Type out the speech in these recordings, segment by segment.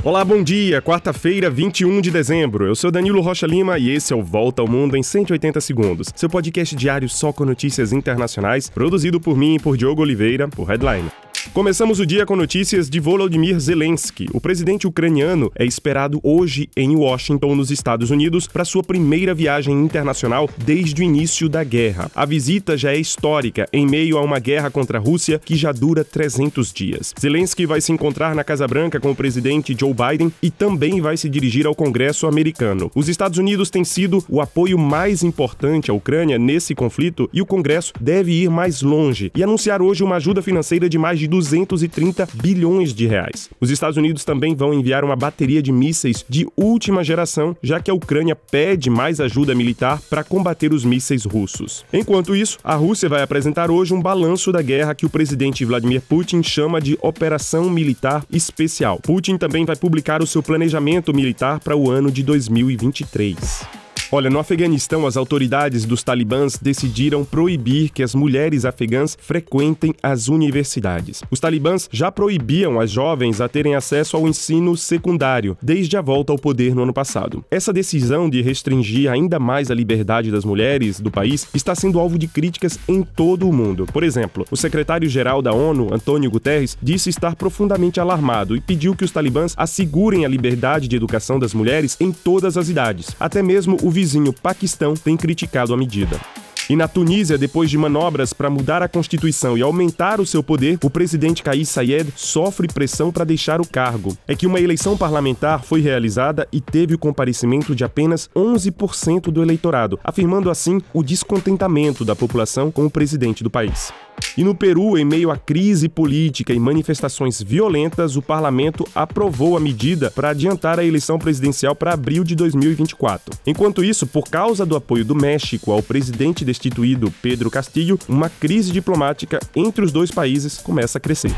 Olá, bom dia! Quarta-feira, 21 de dezembro. Eu sou Danilo Rocha Lima e esse é o Volta ao Mundo em 180 segundos. Seu podcast diário só com notícias internacionais, produzido por mim e por Diogo Oliveira, por Headline. Começamos o dia com notícias de Volodymyr Zelensky. O presidente ucraniano é esperado hoje em Washington, nos Estados Unidos, para sua primeira viagem internacional desde o início da guerra. A visita já é histórica em meio a uma guerra contra a Rússia que já dura 300 dias. Zelensky vai se encontrar na Casa Branca com o presidente Joe Biden e também vai se dirigir ao Congresso americano. Os Estados Unidos têm sido o apoio mais importante à Ucrânia nesse conflito e o Congresso deve ir mais longe e anunciar hoje uma ajuda financeira de mais de 230 bilhões de reais. Os Estados Unidos também vão enviar uma bateria de mísseis de última geração, já que a Ucrânia pede mais ajuda militar para combater os mísseis russos. Enquanto isso, a Rússia vai apresentar hoje um balanço da guerra que o presidente Vladimir Putin chama de Operação Militar Especial. Putin também vai publicar o seu planejamento militar para o ano de 2023. Olha, no Afeganistão, as autoridades dos talibãs decidiram proibir que as mulheres afegãs frequentem as universidades. Os talibãs já proibiam as jovens a terem acesso ao ensino secundário desde a volta ao poder no ano passado. Essa decisão de restringir ainda mais a liberdade das mulheres do país está sendo alvo de críticas em todo o mundo. Por exemplo, o secretário-geral da ONU, Antônio Guterres, disse estar profundamente alarmado e pediu que os talibãs assegurem a liberdade de educação das mulheres em todas as idades. Até mesmo o vizinho Paquistão tem criticado a medida. E na Tunísia, depois de manobras para mudar a Constituição e aumentar o seu poder, o presidente Kais Saied sofre pressão para deixar o cargo. É que uma eleição parlamentar foi realizada e teve o comparecimento de apenas 11% do eleitorado, afirmando assim o descontentamento da população com o presidente do país. E no Peru, em meio à crise política e manifestações violentas, o parlamento aprovou a medida para adiantar a eleição presidencial para abril de 2024. Enquanto isso, por causa do apoio do México ao presidente destituído Pedro Castillo, uma crise diplomática entre os dois países começa a crescer.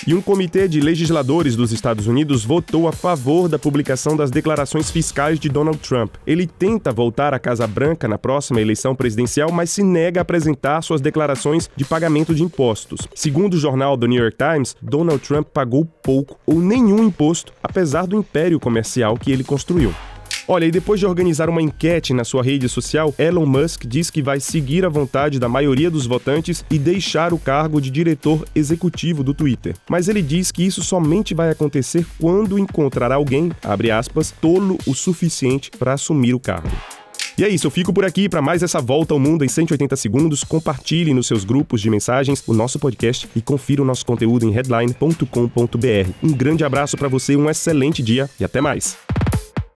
E um comitê de legisladores dos Estados Unidos votou a favor da publicação das declarações fiscais de Donald Trump. Ele tenta voltar à Casa Branca na próxima eleição presidencial, mas se nega a apresentar suas declarações de pagamento de impostos. Segundo o jornal The New York Times, Donald Trump pagou pouco ou nenhum imposto, apesar do império comercial que ele construiu. Olha, e depois de organizar uma enquete na sua rede social, Elon Musk diz que vai seguir a vontade da maioria dos votantes e deixar o cargo de diretor executivo do Twitter. Mas ele diz que isso somente vai acontecer quando encontrar alguém, abre aspas, tolo o suficiente para assumir o cargo. E é isso, eu fico por aqui para mais essa volta ao mundo em 180 segundos. Compartilhe nos seus grupos de mensagens o nosso podcast e confira o nosso conteúdo em headline.com.br. Um grande abraço para você, um excelente dia e até mais!